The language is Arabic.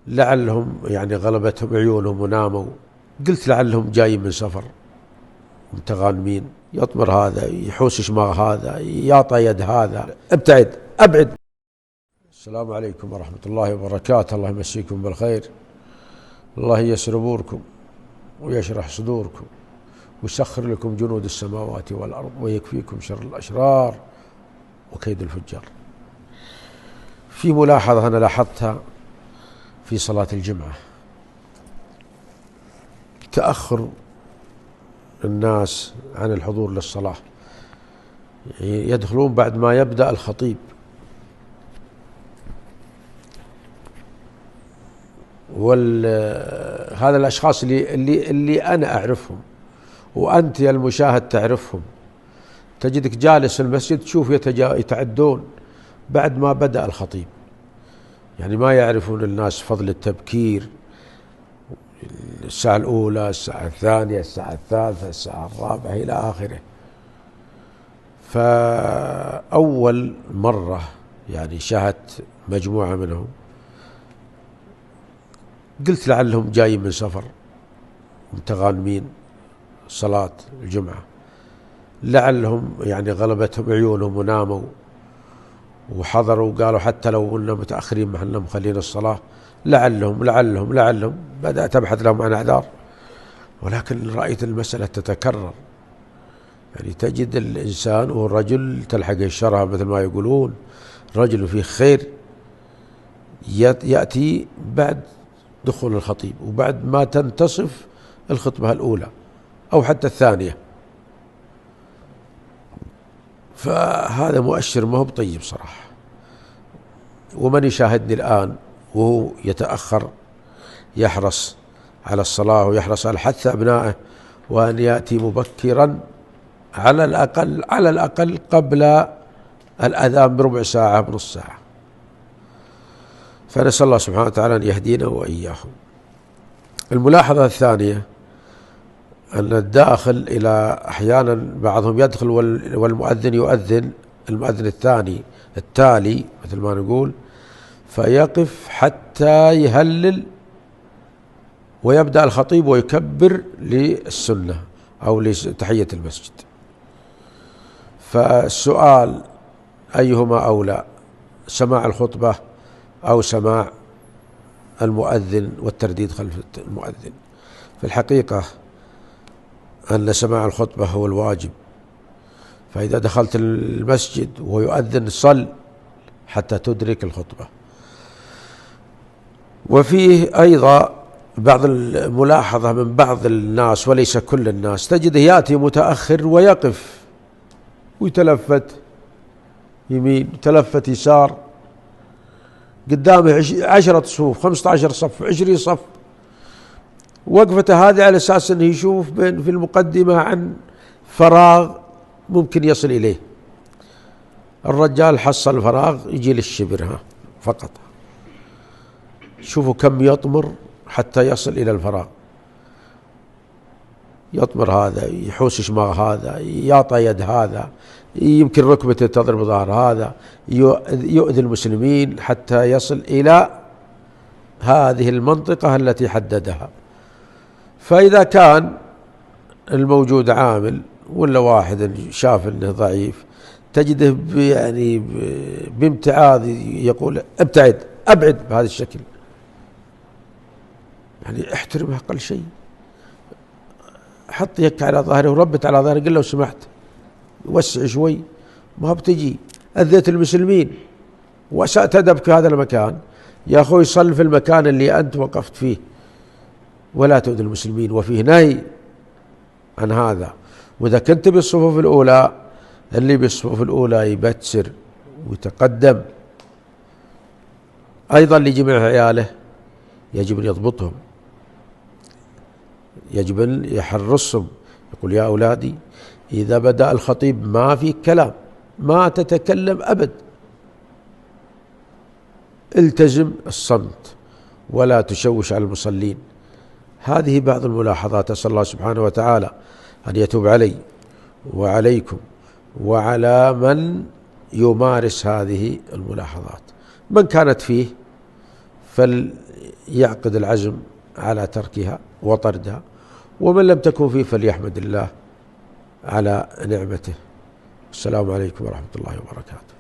لعلهم يعني غلبتهم عيونهم وناموا. قلت لعلهم جاي من سفر متغانمين، يطمر هذا يحوس شماغ هذا يعطى يد هذا، ابتعد ابعد. السلام عليكم ورحمة الله وبركاته. الله يمسيكم بالخير، الله ييسر اموركم ويشرح صدوركم ويسخر لكم جنود السماوات والأرض ويكفيكم شر الأشرار وكيد الفجار. في ملاحظة أنا لاحظتها في صلاة الجمعة، تأخر الناس عن الحضور للصلاة، يدخلون بعد ما يبدأ الخطيب، هذا الأشخاص اللي أنا أعرفهم وأنت يا المشاهد تعرفهم، تجدك جالس في المسجد تشوف يتعدون بعد ما بدأ الخطيب، يعني ما يعرفون الناس فضل التبكير، الساعة الأولى، الساعة الثانية، الساعة الثالثة، الساعة الرابعة إلى آخره. فأول مرة يعني شاهدت مجموعة منهم، قلت لعلهم جاي من سفر متغانمين صلاة الجمعة، لعلهم يعني غلبتهم عيونهم وناموا وحضروا وقالوا حتى لو إننا متأخرين ما احنا مخلين الصلاة، لعلهم بدأت أبحث لهم عن أعذار، ولكن رأيت المسألة تتكرر. يعني تجد الإنسان والرجل تلحق الشرها مثل ما يقولون، رجل فيه خير يأتي بعد دخول الخطيب وبعد ما تنتصف الخطبة الأولى أو حتى الثانية، فهذا مؤشر ما هو بطيب صراحة. ومن يشاهدني الآن وهو يتأخر يحرص على الصلاة ويحرص على حث أبنائه وأن يأتي مبكرا على الأقل قبل الأذان بربع ساعة بنص ساعة. فنسأل الله سبحانه وتعالى أن يهدينا وإياهم. الملاحظة الثانية أن الداخل إلى أحيانا بعضهم يدخل والمؤذن يؤذن، المؤذن الثاني التالي مثل ما نقول، فيقف حتى يهلل ويبدأ الخطيب ويكبر للسنة أو لتحية المسجد. فالسؤال أيهما أولى، سماع الخطبة أو سماع المؤذن والترديد خلف المؤذن؟ في الحقيقة أن سماع الخطبة هو الواجب، فإذا دخلت المسجد ويؤذن صل حتى تدرك الخطبة. وفيه أيضا بعض الملاحظة من بعض الناس وليس كل الناس، تجده يأتي متأخر ويقف ويتلفت يمين وتلفت يسار، قدامه 10 صفوف 15 صف 20 صف، وقفته هذه على أساس أنه يشوف في المقدمة عن فراغ ممكن يصل إليه. الرجال حصل فراغ يجي للشبر فقط، شوفوا كم يطمر حتى يصل إلى الفراغ، يطمر هذا يحوس شماغ هذا يعطى يد هذا، يمكن ركبته تضرب ظهر هذا، يؤذي المسلمين حتى يصل إلى هذه المنطقة التي حددها. فإذا كان الموجود عامل ولا واحد شاف أنه ضعيف، تجده يعني بامتعاض يقول ابتعد أبعد بهذا الشكل. يعني احترمه أقل شيء، حط يك على ظهره وربت على ظهره، قل لو سمحت وسع شوي، ما بتجي أذيت المسلمين وأسأت أدبك في هذا المكان. يا أخوي صل في المكان اللي أنت وقفت فيه ولا تؤذي المسلمين، وفيه نهي عن هذا. وإذا كنت بالصفوف الأولى، اللي بالصفوف الأولى يبتسر ويتقدم. أيضا لجميع عياله يجب أن يضبطهم، يجب أن يحرصهم، يقول يا أولادي إذا بدأ الخطيب ما في كلام، ما تتكلم أبد، التزم الصمت ولا تشوش على المصلين. هذه بعض الملاحظات، أسأل الله سبحانه وتعالى أن يتوب علي وعليكم وعلى من يمارس هذه الملاحظات. من كانت فيه يعقد العزم على تركها وطردها، ومن لم تكن فيه فليحمد الله على نعمته. السلام عليكم ورحمة الله وبركاته.